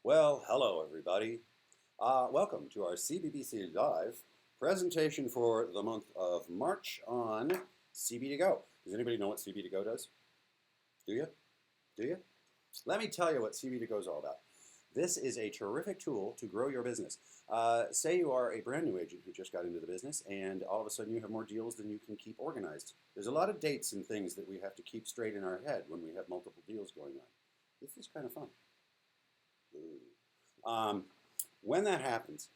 Well, hello everybody. Welcome to our CBBC Live presentation for the month of March on CB2Go. Does anybody know what CB2Go does? Do you? Do you? Let me tell you what CB2Go is all about. This is a terrific tool to grow your business. Say you are a brand new agent who just got into the business and all of a sudden you have more deals than you can keep organized. There's a lot of dates and things that we have to keep straight in our head when we have multiple deals going on. This is kind of fun. Um, when that happens,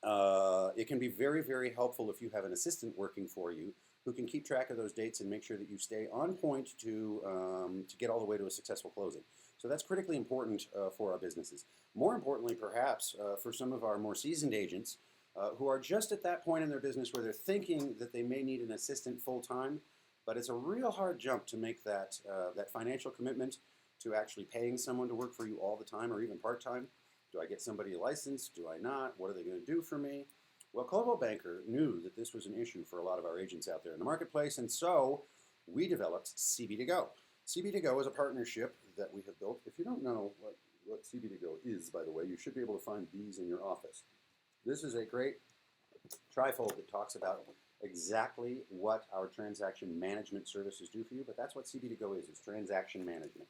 it can be very, very helpful if you have an assistant working for you who can keep track of those dates and make sure that you stay on point to get all the way to a successful closing. So that's critically important for our businesses. More importantly, perhaps, for some of our more seasoned agents who are just at that point in their business where they're thinking that they may need an assistant full-time, but it's a real hard jump to make that financial commitment to actually paying someone to work for you all the time or even part-time. Do I get somebody licensed? Do I not? What are they going to do for me? Well, Coldwell Banker knew that this was an issue for a lot of our agents out there in the marketplace, and so we developed CB2Go. CB2Go is a partnership that we have built. If you don't know what CB2Go is, by the way, you should be able to find these in your office. This is a great trifold that talks about exactly what our transaction management services do for you, but that's what CB2Go is. It's transaction management.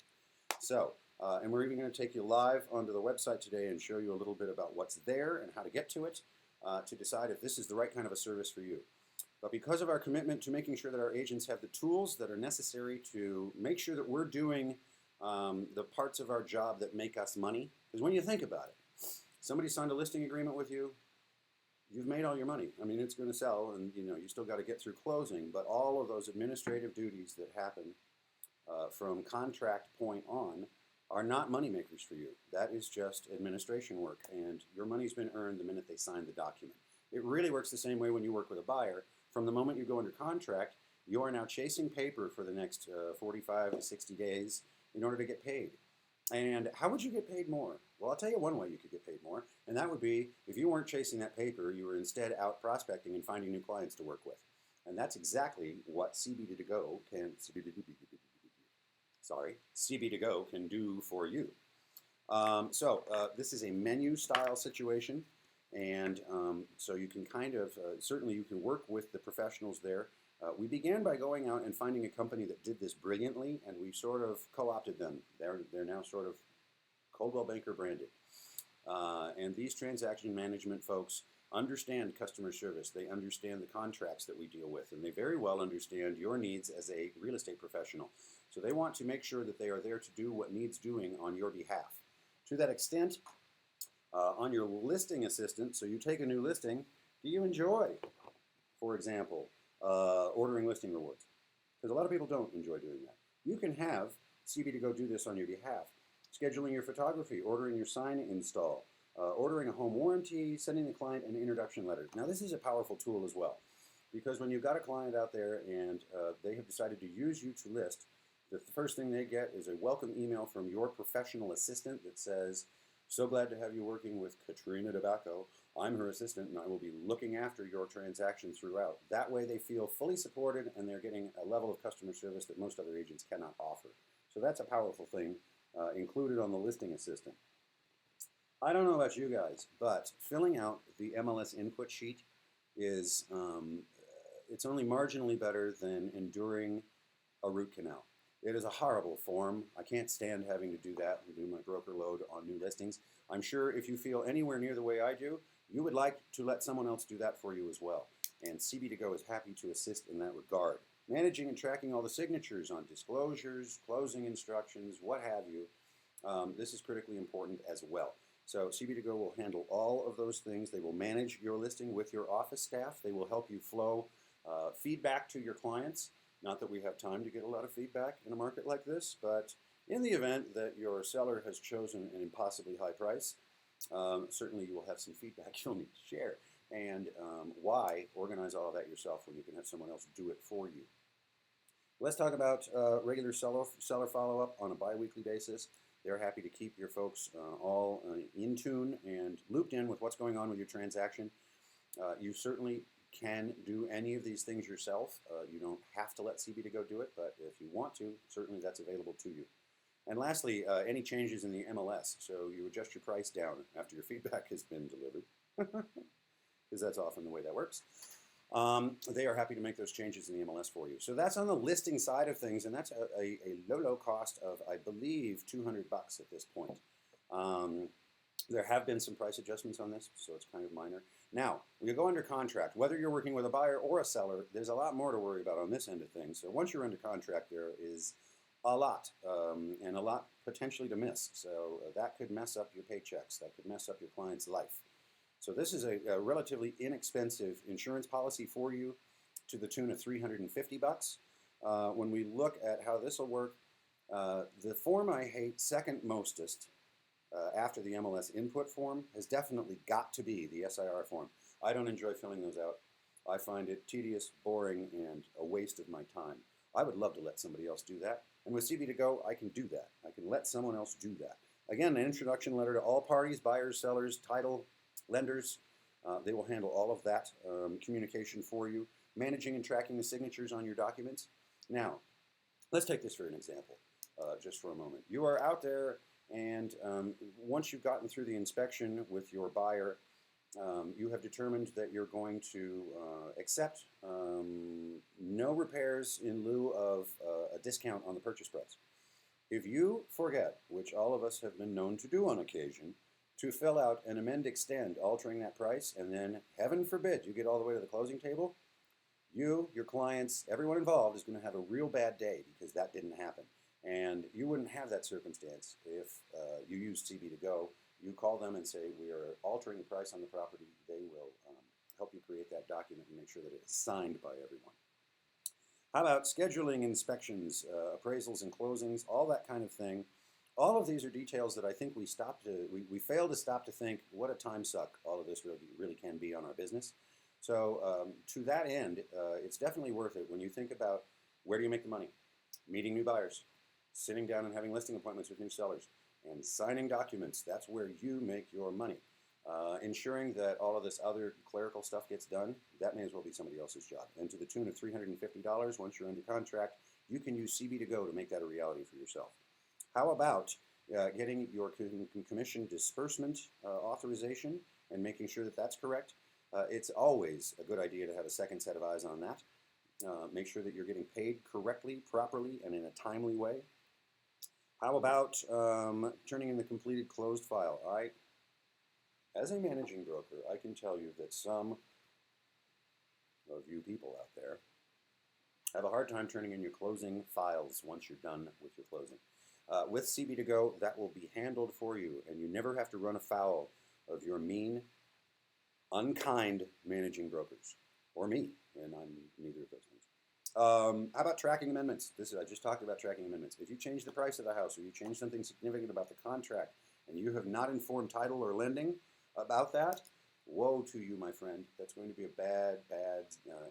So, and we're even going to take you live onto the website today and show you a little bit about what's there and how to get to it to decide if this is the right kind of a service for you. But because of our commitment to making sure that our agents have the tools that are necessary to make sure that we're doing the parts of our job that make us money, because when you think about it, somebody signed a listing agreement with you, you've made all your money. I mean, it's going to sell, and you still got to get through closing, but all of those administrative duties that happen from contract point on are not money makers for you. That is just administration work, and your money's been earned the minute they sign the document. It really works the same way when you work with a buyer. From the moment you go under contract, you are now chasing paper for the next 45 to 60 days in order to get paid. And how would you get paid more? Well, I'll tell you one way you could get paid more, and that would be if you weren't chasing that paper, you were instead out prospecting and finding new clients to work with. And that's exactly what CB2Go can do for you. This is a menu style situation, and so you can certainly you can work with the professionals there. We began by going out and finding a company that did this brilliantly, and we sort of co-opted them. They're now sort of Coldwell Banker branded. And these transaction management folks understand customer service. They understand the contracts that we deal with, and they very well understand your needs as a real estate professional. So they want to make sure that they are there to do what needs doing on your behalf. To that extent, on your listing assistant, so you take a new listing, do you enjoy, for example, ordering listing rewards? Because a lot of people don't enjoy doing that. You can have CB2Go do this on your behalf. Scheduling your photography, ordering your sign install, ordering a home warranty, sending the client an introduction letter. Now this is a powerful tool as well, because when you've got a client out there and they have decided to use you to list, the first thing they get is a welcome email from your professional assistant that says, "So glad to have you working with Katrina DeBacco. I'm her assistant and I will be looking after your transaction throughout." That way they feel fully supported and they're getting a level of customer service that most other agents cannot offer. So that's a powerful thing included on the listing assistant. I don't know about you guys, but filling out the MLS input sheet is it's only marginally better than enduring a root canal. It is a horrible form. I can't stand having to do that and do my broker load on new listings. I'm sure if you feel anywhere near the way I do, you would like to let someone else do that for you as well. And CB2Go is happy to assist in that regard. Managing and tracking all the signatures on disclosures, closing instructions, what have you, this is critically important as well. So CB2Go will handle all of those things. They will manage your listing with your office staff. They will help you flow feedback to your clients. Not that we have time to get a lot of feedback in a market like this, but in the event that your seller has chosen an impossibly high price, certainly you will have some feedback you'll need to share. And why organize all of that yourself when you can have someone else do it for you? Let's talk about regular seller follow-up on a bi-weekly basis. They're happy to keep your folks all in tune and looped in with what's going on with your transaction. You certainly can do any of these things yourself. You don't have to let CB2Go do it, but if you want to, certainly that's available to you. And lastly, any changes in the MLS. So you adjust your price down after your feedback has been delivered, because that's often the way that works. They are happy to make those changes in the MLS for you. So that's on the listing side of things, and that's a low cost of, I believe, $200 at this point. There have been some price adjustments on this, so it's kind of minor. Now, when you go under contract, whether you're working with a buyer or a seller, there's a lot more to worry about on this end of things. So once you're under contract, there is a lot, and a lot potentially to miss. So that could mess up your paychecks. That could mess up your client's life. So this is a relatively inexpensive insurance policy for you to the tune of $350. When we look at how this will work, the form I hate second mostest after the MLS input form has definitely got to be the SIR form. I don't enjoy filling those out. I find it tedious, boring, and a waste of my time. I would love to let somebody else do that. And with CB2Go, I can do that. I can let someone else do that. Again, an introduction letter to all parties, buyers, sellers, title, lenders. They will handle all of that communication for you, managing and tracking the signatures on your documents. Now, let's take this for an example, just for a moment. You are out there, and once you've gotten through the inspection with your buyer, you have determined that you're going to accept no repairs in lieu of a discount on the purchase price. If you forget, which all of us have been known to do on occasion, to fill out an amend extend altering that price, and then, heaven forbid, you get all the way to the closing table, you, your clients, everyone involved is going to have a real bad day because that didn't happen. And you wouldn't have that circumstance if you use CB2Go. You call them and say, we are altering the price on the property. They will help you create that document and make sure that it is signed by everyone. How about scheduling inspections, appraisals and closings, all that kind of thing? All of these are details that I think we fail to stop to think what a time suck all of this really can be on our business. So to that end, it's definitely worth it when you think about where do you make the money? Meeting new buyers, sitting down and having listing appointments with new sellers, and signing documents. That's where you make your money. Ensuring that all of this other clerical stuff gets done, that may as well be somebody else's job. And to the tune of $350, once you're under contract, you can use CB2Go to make that a reality for yourself. How about getting your commission disbursement authorization and making sure that that's correct? It's always a good idea to have a second set of eyes on that. Make sure that you're getting paid correctly, properly, and in a timely way. How about turning in the completed closed file? As a managing broker, I can tell you that some of you people out there have a hard time turning in your closing files once you're done with your closing. With CB2Go, that will be handled for you, and you never have to run afoul of your mean, unkind managing brokers, or me, and I'm neither of those things. How about tracking amendments? I just talked about tracking amendments. If you change the price of the house or you change something significant about the contract and you have not informed title or lending about that, woe to you, my friend. That's going to be a bad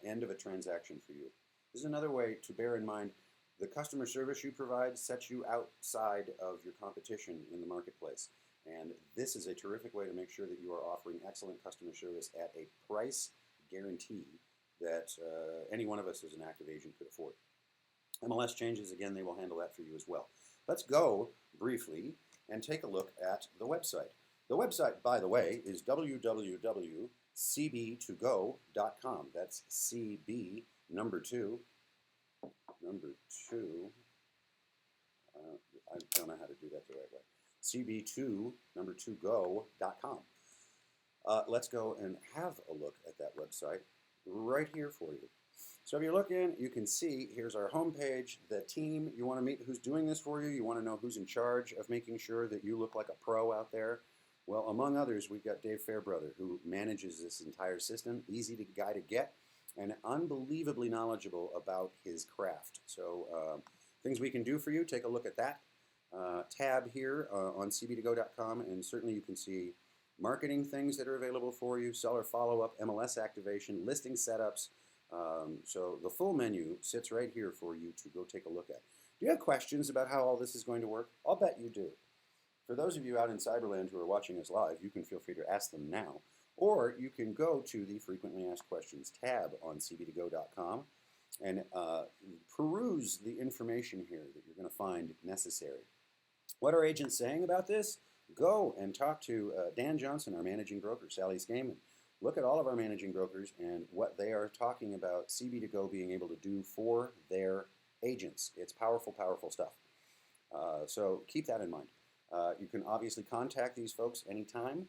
end of a transaction for you. This is another way to bear in mind the customer service you provide sets you outside of your competition in the marketplace. And this is a terrific way to make sure that you are offering excellent customer service at a price guarantee that any one of us as an active agent could afford. MLS changes, again, they will handle that for you as well. Let's go briefly and take a look at the website. The website, by the way, is www.cb2go.com. That's CB, number two. I don't know how to do that the right way. CB2Go.com. Let's go and have a look at that website right here for you. So if you look in, you can see here's our homepage, the team. You want to meet who's doing this for you. You want to know who's in charge of making sure that you look like a pro out there. Well, among others, we've got Dave Fairbrother, who manages this entire system. Easy guy to get, and unbelievably knowledgeable about his craft. So things we can do for you, take a look at that tab here on CB2Go.com, and certainly you can see marketing things that are available for you, seller follow-up, MLS activation, listing setups. So the full menu sits right here for you to go take a look at. Do you have questions about how all this is going to work? I'll bet you do. For those of you out in Cyberland who are watching us live, you can feel free to ask them now, or you can go to the Frequently Asked Questions tab on CB2Go.com and peruse the information here that you're going to find necessary. What are agents saying about this? Go and talk to Dan Johnson, our managing broker, Sally Skaman. Look at all of our managing brokers and what they are talking about CB2Go being able to do for their agents. It's powerful, powerful stuff. So keep that in mind. You can obviously contact these folks anytime.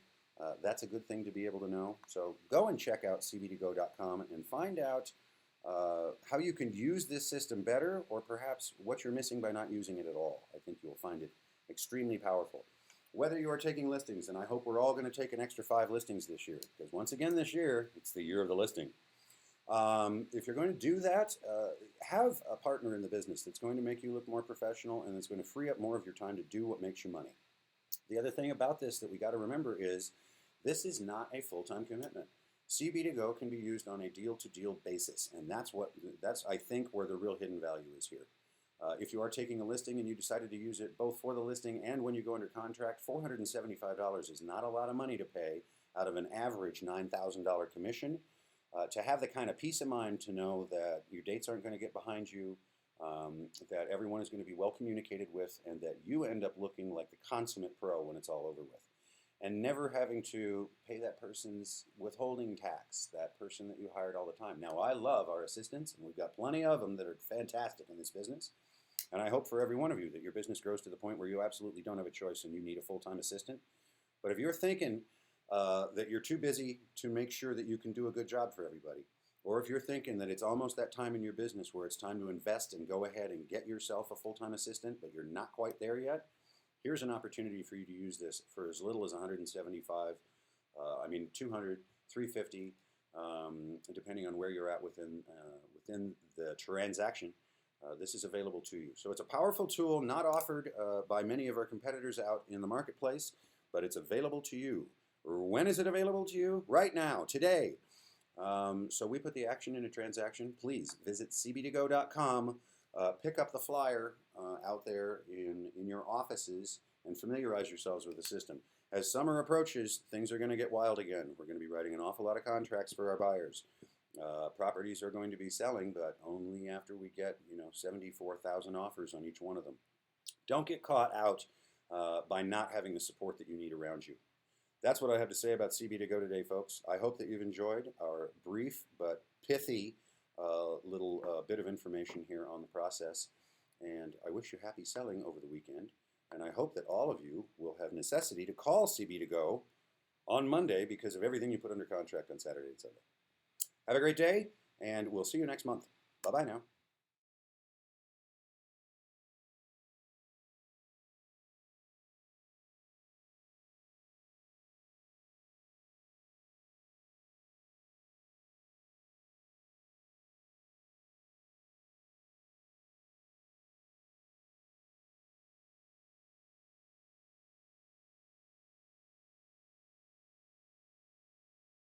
That's a good thing to be able to know. So go and check out CB2Go.com and find out how you can use this system better, or perhaps what you're missing by not using it at all. I think you'll find it extremely powerful. Whether you are taking listings, and I hope we're all going to take an extra 5 listings this year, because once again this year, it's the year of the listing. If you're going to do that, have a partner in the business that's going to make you look more professional and that's going to free up more of your time to do what makes you money. The other thing about this that we got to remember is this is not a full-time commitment. CB2Go can be used on a deal-to-deal basis, and that's I think where the real hidden value is here. If you are taking a listing and you decided to use it both for the listing and when you go under contract, $475 is not a lot of money to pay out of an average $9,000 commission. To have the kind of peace of mind to know that your dates aren't going to get behind you, that everyone is going to be well communicated with, and that you end up looking like the consummate pro when it's all over with. And never having to pay that person's withholding tax, that person that you hired all the time. Now, I love our assistants, and we've got plenty of them that are fantastic in this business. And I hope for every one of you that your business grows to the point where you absolutely don't have a choice and you need a full-time assistant. But if you're thinking that you're too busy to make sure that you can do a good job for everybody, or if you're thinking that it's almost that time in your business where it's time to invest and go ahead and get yourself a full-time assistant, but you're not quite there yet, here's an opportunity for you to use this for as little as $175, 200, 350, depending on where you're at within the transaction. This is available to you. So it's a powerful tool, not offered by many of our competitors out in the marketplace, but it's available to you. When is it available to you? Right now, today. So we put the action in a transaction. Please visit CB2Go.com, pick up the flyer out there in your offices, and familiarize yourselves with the system. As summer approaches, things are going to get wild again. We're going to be writing an awful lot of contracts for our buyers. Properties are going to be selling, but only after we get 74,000 offers on each one of them. Don't get caught out by not having the support that you need around you. That's what I have to say about CB2Go today, folks. I hope that you've enjoyed our brief but pithy little bit of information here on the process. And I wish you happy selling over the weekend. And I hope that all of you will have necessity to call CB2Go on Monday because of everything you put under contract on Saturday and Sunday. Have a great day, and we'll see you next month. Bye-bye now.